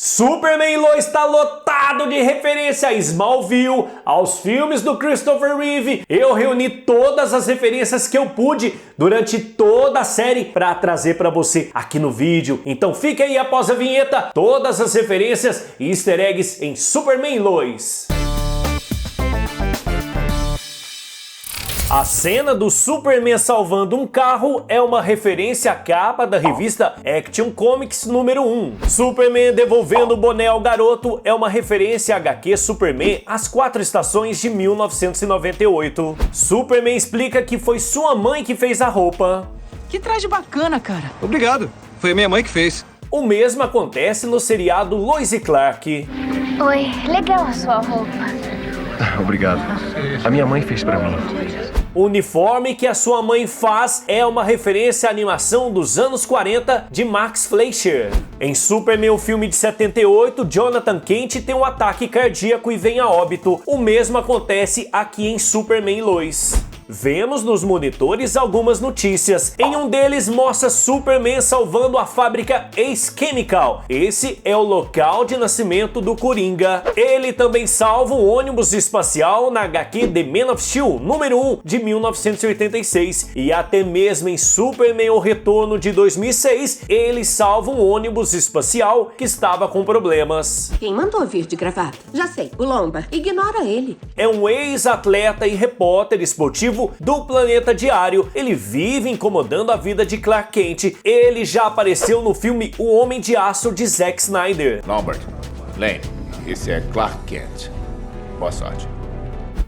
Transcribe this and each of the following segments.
Superman Lois está lotado de referência a Smallville, aos filmes do Christopher Reeve. Eu reuni todas as referências que eu pude durante toda a série para trazer para você aqui no vídeo. Então fica aí após a vinheta todas as referências e easter eggs em Superman Lois. A cena do Superman salvando um carro é uma referência à capa da revista Action Comics número 1. Superman devolvendo o boné ao garoto é uma referência à HQ Superman As 4 Estações de 1998. Superman explica que foi sua mãe que fez a roupa. Que traje bacana, cara. Obrigado, foi a minha mãe que fez. O mesmo acontece no seriado Lois e Clark. Oi, legal a sua roupa. Obrigado. A minha mãe fez pra mim. O uniforme que a sua mãe faz é uma referência à animação dos anos 40 de Max Fleischer. Em Superman, o filme de 78, Jonathan Kent tem um ataque cardíaco e vem a óbito. O mesmo acontece aqui em Superman Lois. Vemos nos monitores algumas notícias. Em um deles mostra Superman salvando a fábrica Ace Chemical. Esse é o local de nascimento do Coringa. Ele também salva um ônibus espacial na HQ The Man of Steel, número 1, de 1986. E até mesmo em Superman O Retorno de 2006, ele salva um ônibus espacial que estava com problemas. Quem mandou vir de gravata? Já sei, o Lomba. Ignora ele. É um ex-atleta e repórter esportivo do Planeta Diário. Ele vive incomodando a vida de Clark Kent. Ele já apareceu no filme O Homem de Aço de Zack Snyder. Lombard, Lane, esse é Clark Kent. Boa sorte.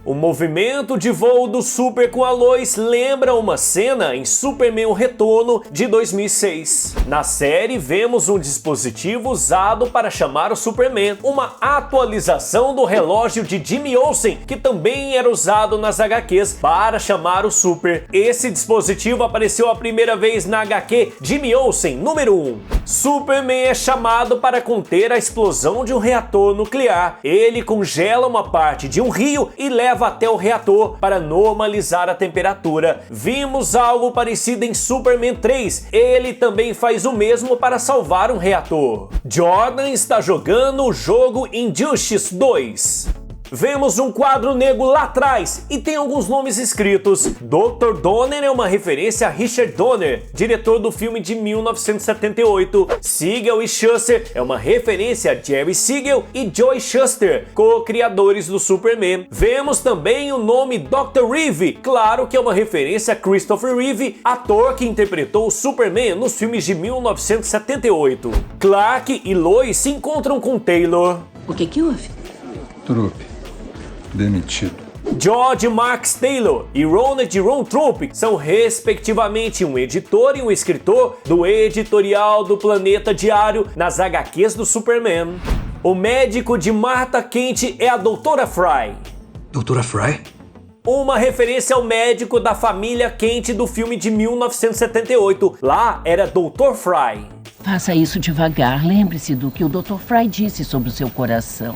O movimento de voo do Super com a Lois lembra uma cena em Superman O Retorno de 2006. Na série, vemos um dispositivo usado para chamar o Superman, uma atualização do relógio de Jimmy Olsen, que também era usado nas HQs para chamar o Super. Esse dispositivo apareceu a primeira vez na HQ Jimmy Olsen, número 1. Superman é chamado para conter a explosão de um reator nuclear. Ele congela uma parte de um rio e leva até o reator para normalizar a temperatura. Vimos algo parecido em Superman 3. Ele também faz o mesmo para salvar um reator. Jordan está jogando o jogo Injustice 2. Vemos um quadro negro lá atrás e tem alguns nomes escritos. Dr. Donner é uma referência a Richard Donner, diretor do filme de 1978. Siegel e Shuster é uma referência a Jerry Siegel e Joy Shuster, co-criadores do Superman. Vemos também o nome Dr. Reeve, claro que é uma referência a Christopher Reeve, ator que interpretou o Superman nos filmes de 1978. Clark e Lois se encontram com Taylor. O que houve? Trupe. Demitido. George Max Taylor e Ronald Ron Troop são respectivamente um editor e um escritor do editorial do Planeta Diário nas HQs do Superman. O médico de Martha Kent é a Doutora Fry. Doutora Fry? Uma referência ao médico da família Kent do filme de 1978. Lá era Dr. Fry. Faça isso devagar. Lembre-se do que o Dr. Fry disse sobre o seu coração.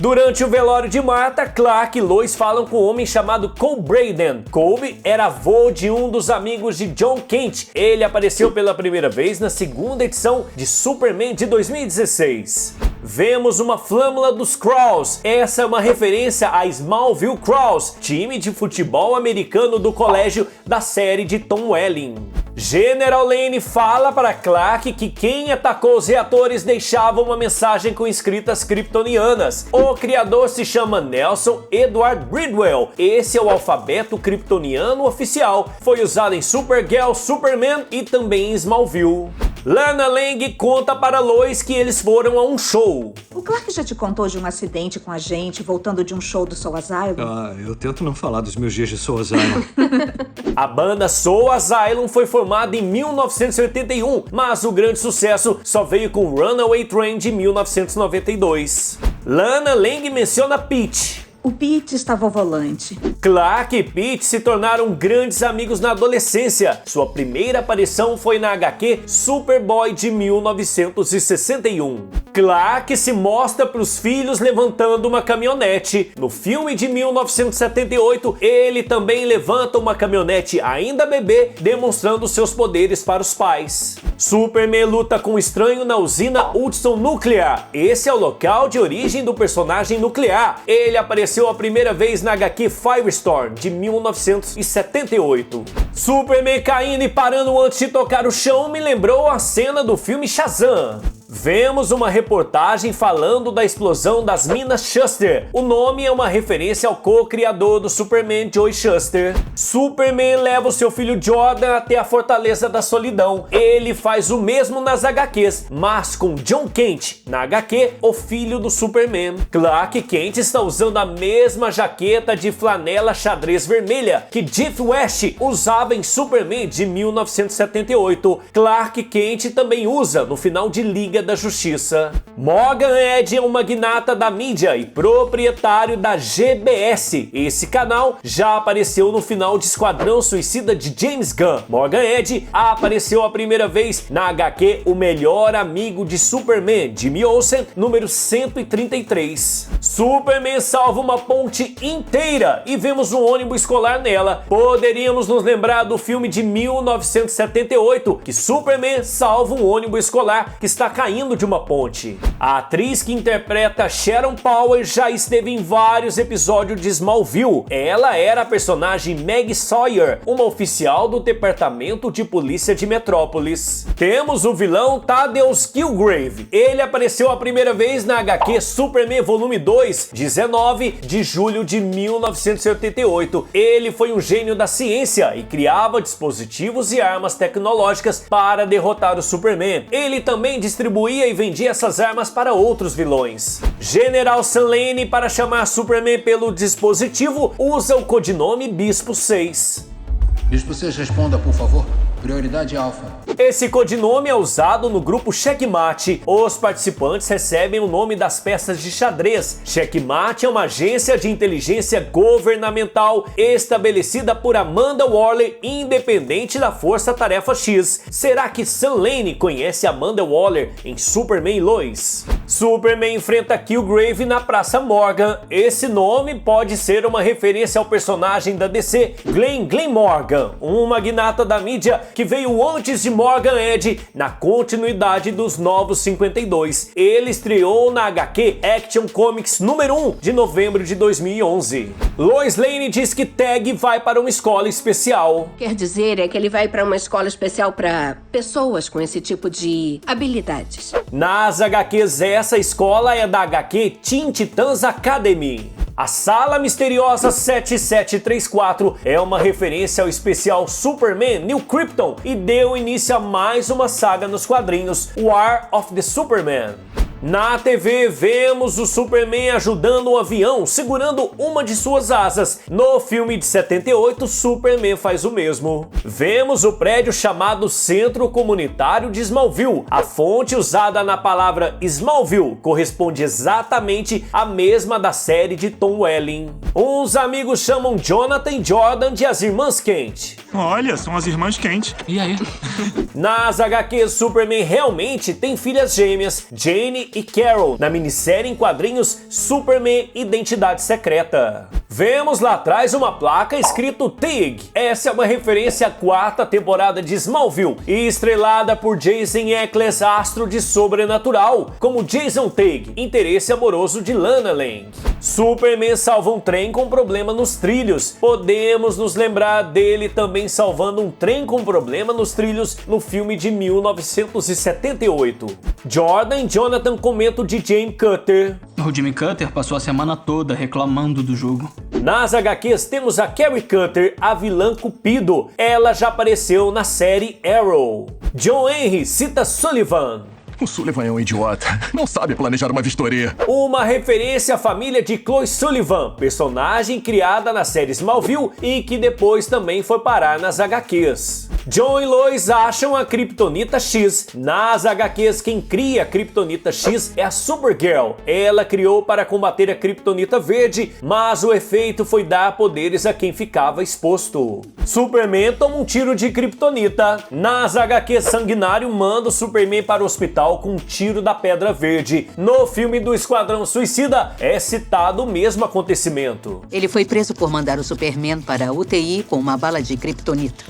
Durante o velório de Martha, Clark e Lois falam com um homem chamado Cole Braden. Cole era avô de um dos amigos de John Kent. Ele apareceu pela primeira vez na segunda edição de Superman de 2016. Vemos uma flâmula dos Skrulls. Essa é uma referência a Smallville Skrulls, time de futebol americano do colégio da série de Tom Welling. General Lane fala para Clark que quem atacou os reatores deixava uma mensagem com escritas kryptonianas. O criador se chama Nelson Edward Bridwell. Esse é o alfabeto kryptoniano oficial. Foi usado em Supergirl, Superman e também em Smallville. Lana Lang conta para Lois que eles foram a um show. O Clark já te contou de um acidente com a gente voltando de um show do Soul Asylum? Eu tento não falar dos meus dias de Soul Asylum. A banda Soul Asylum foi formada em 1981, mas o grande sucesso só veio com Runaway Train de 1992. Lana Lang menciona Pete. O Pete estava ao volante. Clark e Pete se tornaram grandes amigos na adolescência. Sua primeira aparição foi na HQ Superboy de 1961. Clark se mostra para os filhos levantando uma caminhonete. No filme de 1978, ele também levanta uma caminhonete ainda bebê, demonstrando seus poderes para os pais. Superman luta com um estranho na usina Hudson Nuclear. Esse é o local de origem do personagem nuclear. Ele apareceu a primeira vez na HQ Firestorm de 1978. Superman caindo e parando antes de tocar o chão me lembrou a cena do filme Shazam. Vemos uma reportagem falando da explosão das minas Shuster. O nome é uma referência ao co-criador do Superman, Joe Shuster. Superman leva o seu filho Jordan até a Fortaleza da Solidão. Ele faz o mesmo nas HQs, mas com John Kent, na HQ, o filho do Superman. Clark Kent está usando a mesma jaqueta de flanela xadrez vermelha que Jeff West usava em Superman de 1978. Clark Kent também usa no final de Liga da Justiça. Morgan Edge é um magnata da mídia e proprietário da GBS. Esse canal já apareceu no final de Esquadrão Suicida de James Gunn. Morgan Edge apareceu a primeira vez na HQ O Melhor Amigo de Superman, Jimmy Olsen, número 133. Superman salva uma ponte inteira e vemos um ônibus escolar nela. Poderíamos nos lembrar do filme de 1978, que Superman salva um ônibus escolar que está caindo de uma ponte. A atriz que interpreta Sharon Power já esteve em vários episódios de Smallville. Ela era a personagem Meg Sawyer, uma oficial do Departamento de Polícia de Metrópolis. Temos o vilão Thaddeus Kilgrave. Ele apareceu a primeira vez na HQ Superman Volume 2, 19 de julho de 1988. Ele foi um gênio da ciência e criava dispositivos e armas tecnológicas para derrotar o Superman. Ele também distribuía e vendia essas armas para outros vilões. General Sam Lane, para chamar Superman pelo dispositivo, usa o codinome Bispo 6. Bispo 6, responda, por favor. Prioridade Alpha. Esse codinome é usado no grupo Checkmate. Os participantes recebem o nome das peças de xadrez. Checkmate é uma agência de inteligência governamental estabelecida por Amanda Waller, independente da Força Tarefa X. Será que Sam Lane conhece Amanda Waller em Superman e Lois? Superman enfrenta Kilgrave na Praça Morgan. Esse nome pode ser uma referência ao personagem da DC, Glenn Morgan, um magnata da mídia que veio antes de Morgan Edge na continuidade dos Novos 52. Ele estreou na HQ Action Comics número 1 de novembro de 2011. Lois Lane diz que Tag vai para uma escola especial. Quer dizer, é que ele vai para uma escola especial para pessoas com esse tipo de habilidades. Nas HQs, essa escola é da HQ Teen Titans Academy. A Sala Misteriosa 7734 é uma referência ao especial Superman New Krypton e deu início a mais uma saga nos quadrinhos, War of the Superman. Na TV, vemos o Superman ajudando um avião, segurando uma de suas asas. No filme de 78, Superman faz o mesmo. Vemos o prédio chamado Centro Comunitário de Smallville. A fonte usada na palavra Smallville corresponde exatamente à mesma da série de Tom Welling. Uns amigos chamam Jonathan e Jordan de as Irmãs Kent. Olha, são as Irmãs Kent. E aí? Nas HQs, Superman realmente tem filhas gêmeas, Jane e Carol, na minissérie em quadrinhos Superman Identidade Secreta. Vemos lá atrás uma placa escrito TIG. Essa é uma referência à 4ª temporada de Smallville e estrelada por Jason Eccles, astro de Sobrenatural, como Jason Tigg, interesse amoroso de Lana Lang. Superman salva um trem com problema nos trilhos. Podemos nos lembrar dele também salvando um trem com problema nos trilhos no filme de 1978. Jordan e Jonathan comentam de Jimmy Cutter. O Jimmy Cutter passou a semana toda reclamando do jogo. Nas HQs temos a Carrie Cutter, a vilã Cupido. Ela já apareceu na série Arrow. John Henry cita Sullivan. O Sullivan é um idiota. Não sabe planejar uma vistoria. Uma referência à família de Chloe Sullivan, personagem criada na série Smallville e que depois também foi parar nas HQs. John e Lois acham a Kryptonita X. Nas HQs, quem cria a Kryptonita X é a Supergirl. Ela criou para combater a Kryptonita Verde, mas o efeito foi dar poderes a quem ficava exposto. Superman toma um tiro de Kryptonita. Nas HQs, Sanguinário manda o Superman para o hospital com um tiro da Pedra Verde. No filme do Esquadrão Suicida, é citado o mesmo acontecimento. Ele foi preso por mandar o Superman para a UTI com uma bala de Kryptonita.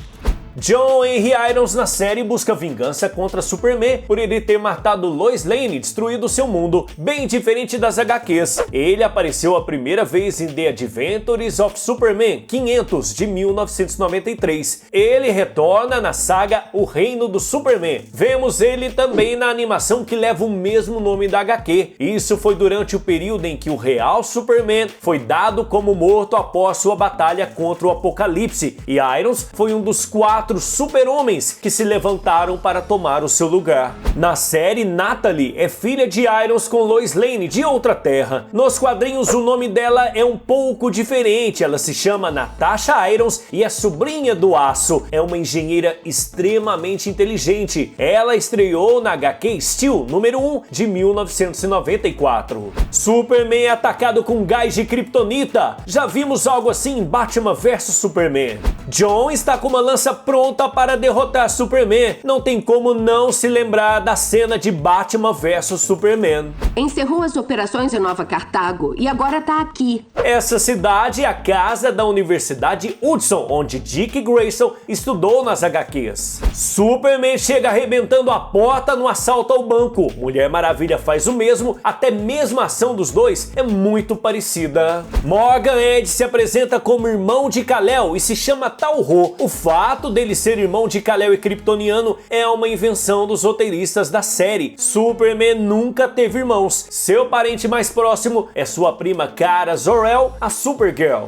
John Henry Irons na série busca vingança contra Superman por ele ter matado Lois Lane e destruído seu mundo, bem diferente das HQs. Ele apareceu a primeira vez em The Adventures of Superman 500 de 1993. Ele retorna na saga O Reino do Superman. Vemos ele também na animação que leva o mesmo nome da HQ. Isso foi durante o período em que o real Superman foi dado como morto após sua batalha contra o Apocalipse, e Irons foi um dos 4 super-homens que se levantaram para tomar o seu lugar. Na série, Natalie é filha de Irons com Lois Lane de outra terra. Nos quadrinhos, o nome dela é um pouco diferente. Ela se chama Natasha Irons e é sobrinha do Aço. É uma engenheira extremamente inteligente. Ela estreou na HQ Steel número 1 de 1994. Superman é atacado com gás de Kryptonita. Já vimos algo assim em Batman vs Superman. John está com uma lança pronta para derrotar Superman. Não tem como não se lembrar da cena de Batman vs Superman. Encerrou as operações em Nova Cartago e agora tá aqui. Essa cidade é a casa da Universidade Hudson, onde Dick Grayson estudou nas HQs. Superman chega arrebentando a porta no assalto ao banco. Mulher Maravilha faz o mesmo, até mesmo a ação dos dois é muito parecida. Morgan Edge se apresenta como irmão de Kal-El e se chama Tal-Ho. O fato dele ser irmão de Kal-El e kryptoniano é uma invenção dos roteiristas da série. Superman nunca teve irmãos. Seu parente mais próximo é sua prima Kara Zor-El, a Supergirl.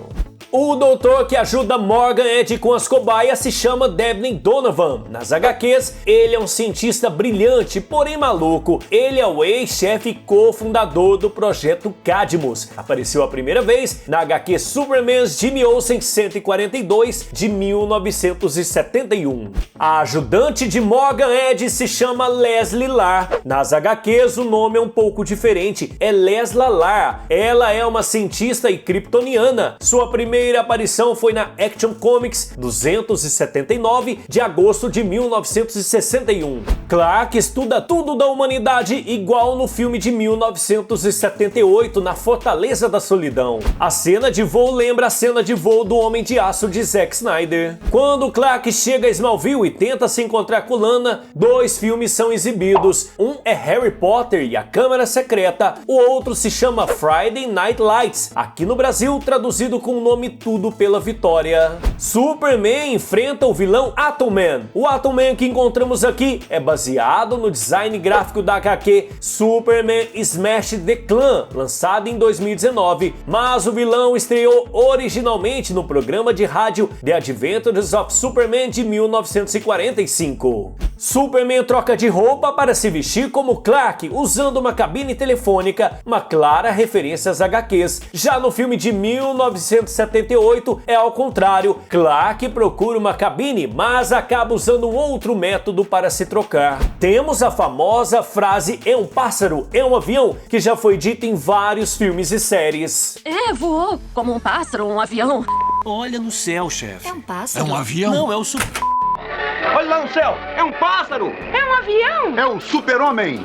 O doutor que ajuda Morgan Edge com as cobaias se chama Devlin Donovan. Nas HQs, ele é um cientista brilhante, porém maluco. Ele é o ex-chefe e cofundador do projeto Cadmus. Apareceu a primeira vez na HQ Superman's Jimmy Olsen 142 de 1971. A ajudante de Morgan Edge se chama Leslie Lar. Nas HQs, o nome é um pouco diferente, é Lesla Lar. Ela é uma cientista e kryptoniana. Sua primeira aparição foi na Action Comics 279 de agosto de 1961. Clark estuda tudo da humanidade igual no filme de 1978 na Fortaleza da Solidão. A cena de voo lembra a cena de voo do Homem de Aço de Zack Snyder. Quando Clark chega a Smallville e tenta se encontrar com Lana, 2 filmes são exibidos. Um é Harry Potter e a Câmara Secreta, o outro se chama Friday Night Lights, aqui no Brasil traduzido com o nome Tudo pela Vitória. Superman enfrenta o vilão Atom Man. O Atom Man que encontramos aqui é baseado no design gráfico da HQ Superman Smash the Clan, lançado em 2019, mas o vilão estreou originalmente no programa de rádio The Adventures of Superman de 1945. Superman troca de roupa para se vestir como Clark, usando uma cabine telefônica, uma clara referência às HQs. Já no filme de 1978 é ao contrário, Clark procura uma cabine, mas acaba usando um outro método para se trocar. Temos a famosa frase "é um pássaro, é um avião", que já foi dita em vários filmes e séries. Voou como um pássaro, um avião. Olha no céu, chefe. É um pássaro? É um avião? Não, é o Olha lá no céu! É um pássaro! É um avião! É o Super-Homem!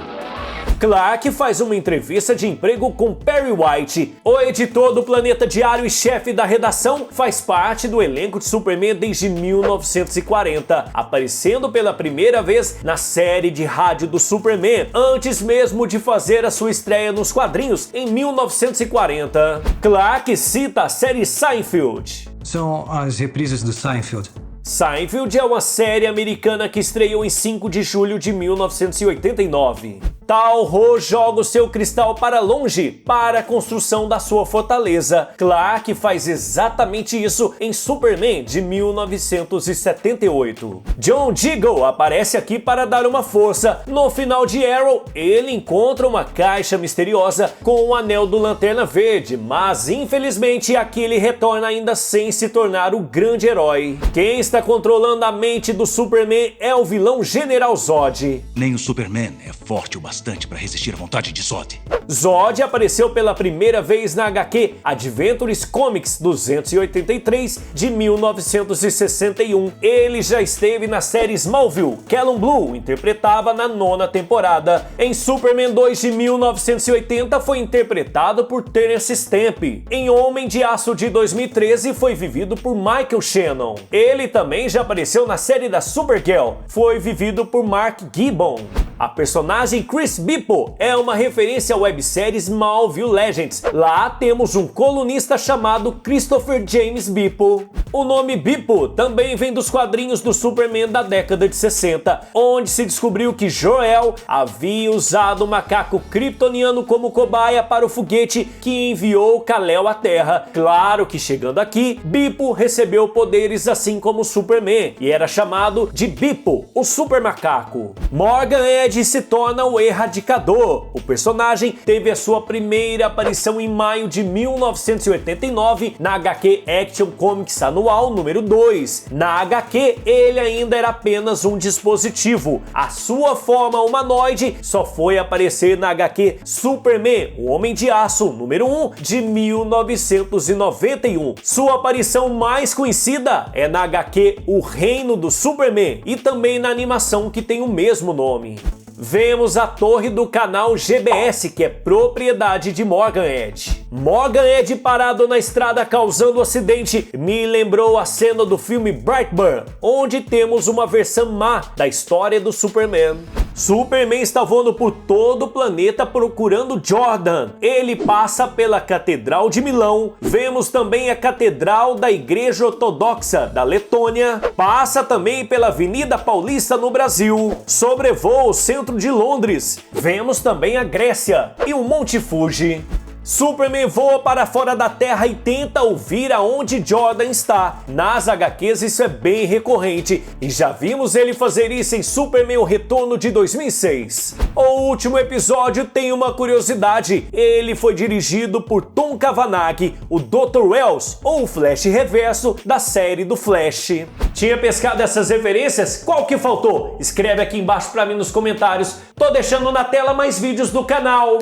Clark faz uma entrevista de emprego com Perry White. O editor do Planeta Diário e chefe da redação faz parte do elenco de Superman desde 1940, aparecendo pela primeira vez na série de rádio do Superman, antes mesmo de fazer a sua estreia nos quadrinhos em 1940. Clark cita a série Seinfeld. São as reprises do Seinfeld. Seinfeld é uma série americana que estreou em 5 de julho de 1989. Tal-Ho joga o seu cristal para longe para a construção da sua fortaleza. Clark faz exatamente isso em Superman de 1978. John Diggle aparece aqui para dar uma força. No final de Arrow, ele encontra uma caixa misteriosa com o anel do Lanterna Verde, mas infelizmente aqui ele retorna ainda sem se tornar o grande herói. Quem está controlando a mente do Superman é o vilão General Zod. Nem o Superman é forte o bastante para resistir à vontade de Zod. Zod apareceu pela primeira vez na HQ Adventures Comics 283 de 1961. Ele já esteve na série Smallville. Callum Blue interpretava na 9ª temporada. Em Superman 2 de 1980 foi interpretado por Terence Stamp. Em Homem de Aço de 2013 foi vivido por Michael Shannon. Ele também já apareceu na série da Supergirl. Foi vivido por Mark Gibbon. A personagem Chris Bippo é uma referência à websérie Smallville Legends. Lá temos um colunista chamado Christopher James Bippo. O nome Bippo também vem dos quadrinhos do Superman da década de 60, onde se descobriu que Jor-El havia usado o macaco kryptoniano como cobaia para o foguete que enviou Kal-El à Terra. Claro que chegando aqui, Bippo recebeu poderes assim como o Superman e era chamado de Bippo, o super macaco. Morgan Edge se torna o Erradicador. O personagem teve a sua primeira aparição em maio de 1989 na HQ Action Comics Anual número 2. Na HQ, ele ainda era apenas um dispositivo. A sua forma humanoide só foi aparecer na HQ Superman, o Homem de Aço número 1 de 1991. Sua aparição mais conhecida é na HQ O Reino do Superman e também na animação que tem o mesmo nome. Vemos a torre do canal GBS, que é propriedade de Morgan Edge. Morgan Edge parado na estrada causando um acidente me lembrou a cena do filme Brightburn, onde temos uma versão má da história do Superman. Superman está voando por todo o planeta procurando Jordan. Ele passa pela Catedral de Milão. Vemos também a Catedral da Igreja Ortodoxa da Letônia. Passa também pela Avenida Paulista no Brasil. Sobrevoa o centro de Londres. Vemos também a Grécia e o Monte Fuji. Superman voa para fora da Terra e tenta ouvir aonde Jordan está. Nas HQs isso é bem recorrente e já vimos ele fazer isso em Superman O Retorno de 2006. O último episódio tem uma curiosidade. Ele foi dirigido por Tom Cavanagh, o Dr. Wells, ou o Flash Reverso da série do Flash. Tinha pescado essas referências? Qual que faltou? Escreve aqui embaixo pra mim nos comentários. Tô deixando na tela mais vídeos do canal.